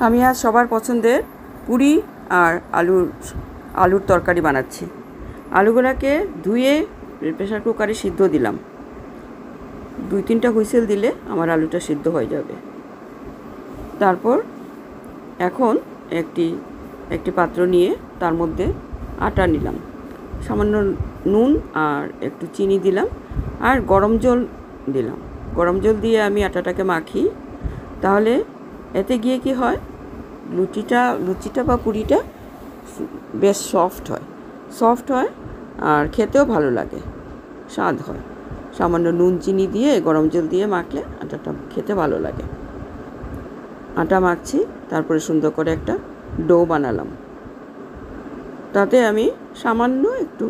আমি আজ সবার পছন্দের পুরি আর আলুর তরকারি বানাচ্ছি। আলুগুলোকে ধুয়ে প্রেসার কুকারে সিদ্ধ দিলাম। 2-3টা হুইসেল দিলে আমার আলুটা সিদ্ধ হয়ে যাবে। তারপর এখন একটি পাত্র নিয়ে তার মধ্যে আটা নিলাম, সামান্য নুন আর একটু চিনি দিলাম, আর গরম জল দিলাম। গরম জল দিয়ে আমি আটাটাকে মাখি, তাহলে এতে গিয়ে কি হয়, লুচিটা বা পুরিটা বেশ সফট হয় আর খেতেও ভালো লাগে, স্বাদ হয়। সামান্য নুন চিনি দিয়ে গরম জল দিয়ে মাখলে আটাটা খেতে ভালো লাগে। আটা মাখছি, তারপরে সুন্দর করে একটা ডো বানালাম। তাতে আমি সামান্য একটু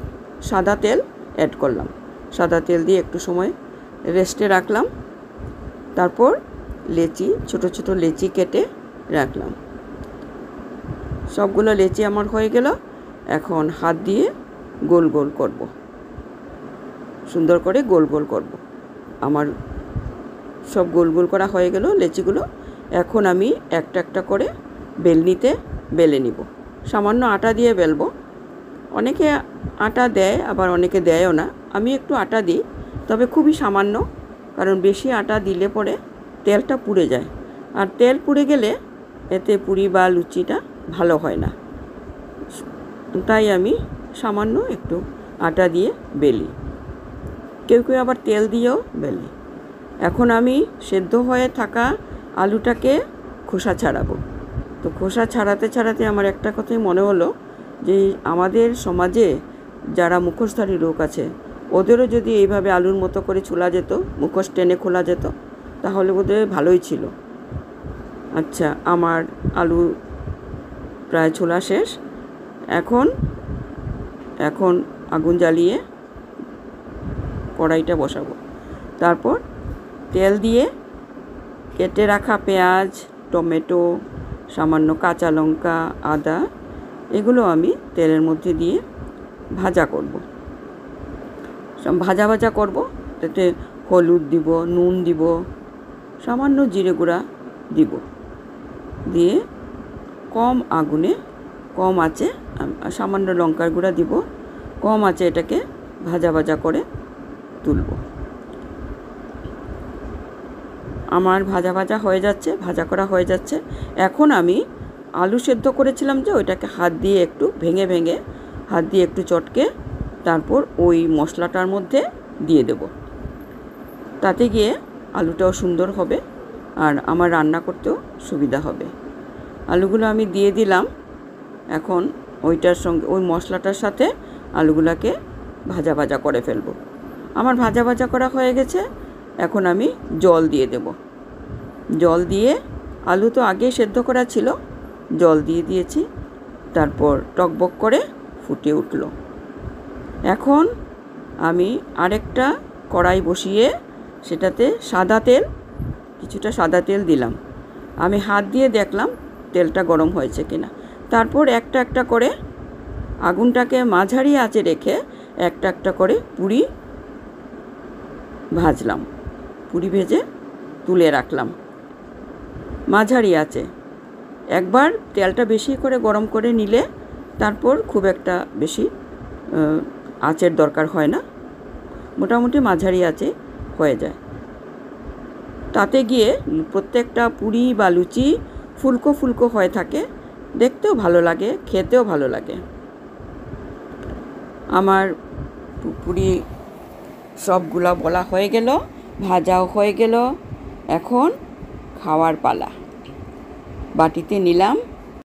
সাদা তেল অ্যাড করলাম। সাদা তেল দিয়ে একটু সময় রেস্টে রাখলাম। তারপর ছোট ছোট লেচি কেটে রাখলাম। সবগুলো লেচি আমার হয়ে গেল। এখন হাত দিয়ে গোল গোল করব, সুন্দর করে গোল গোল করব। আমার সব গোল গোল করা হয়ে গেল লেচিগুলো। এখন আমি একটা একটা করে বেলনিতে বেলে নিব। সামান্য আটা দিয়ে বেলবো। অনেকে আটা দেয়, আবার অনেকে দেয়ও না। আমি একটু আটা দিই, তবে খুবই সামান্য, কারণ বেশি আটা দিলে পরে তেলটা পুড়ে যায়, আর তেল পুড়ে গেলে এতে পুরি বা লুচিটা ভালো হয় না। তাই আমি সামান্য একটু আটা দিয়ে বেলি। কেউ কেউ আবার তেল দিয়েও বেলি। এখন আমি সেদ্ধ হয়ে থাকা আলুটাকে খোসা ছাড়াবো। তো খোসা ছাড়াতে আমার একটা কথাই মনে হলো, যে আমাদের সমাজে যারা মুখোশধারী লোক আছে, ওদেরও যদি এইভাবে আলুর মতো করে ছোলা যেত, মুখোশ টেনে খোলা যেত, তাহলে বোধহয় ভালোই ছিল। আচ্ছা, আমার আলু প্রায় ছোলা শেষ। এখন আগুন জ্বালিয়ে কড়াইটা বসাবো। তারপর তেল দিয়ে কেটে রাখা পেঁয়াজ, টমেটো, সামান্য কাঁচা লঙ্কা, আদা, এগুলো আমি তেলের মধ্যে দিয়ে ভাজা করব। ভাজা করব। তাতে হলুদ দিব, নুন দিব, সামান্য জিরে গুঁড়া দিব, দিয়ে কম আঁচে সামান্য লঙ্কার গুঁড়া দিব, কম আঁচে এটাকে ভাজা করে তুলব। আমার ভাজা হয়ে যাচ্ছে, ভাজা করা হয়ে যাচ্ছে। এখন আমি আলু সেদ্ধ করেছিলাম যে, ওইটাকে হাত দিয়ে একটু চটকে তারপর ওই মশলাটার মধ্যে দিয়ে দেব। তাতে গিয়ে আলুটাও সুন্দর হবে আর আমার রান্না করতেও সুবিধা হবে। আলুগুলো আমি দিয়ে দিলাম। এখন ওই মশলাটার সাথে আলুগুলোকে ভাজা করে ফেলবো। আমার ভাজা করা হয়ে গেছে। এখন আমি জল দিয়ে দেব। জল দিয়ে, আলু তো আগেই সেদ্ধ করা ছিল, জল দিয়ে দিয়েছি। তারপর টকবক করে ফুটে উঠল। এখন আমি আরেকটা কড়াই বসিয়ে সেটাতে কিছুটা সাদা তেল দিলাম। আমি হাত দিয়ে দেখলাম তেলটা গরম হয়েছে কিনা। তারপর একটা করে আগুনটাকে মাঝারি আঁচে রেখে একটা করে পুরি ভাজলাম। পুরি ভেজে তুলে রাখলাম মাঝারি আঁচে। একবার তেলটা বেশি করে গরম করে নিলে তারপর খুব একটা বেশি আঁচের দরকার হয় না, মোটামুটি মাঝারি আঁচে হয়ে যায়। তাতে গিয়ে প্রত্যেকটা পুরি বা লুচি ফুলকো হয়ে থাকে, দেখতেও ভালো লাগে, খেতেও ভালো লাগে। আমার পুরি সবগুলো বলা হয়ে গেল, ভাজাও হয়ে গেল। এখন খাওয়ার পালা। বাটিতে নিলাম।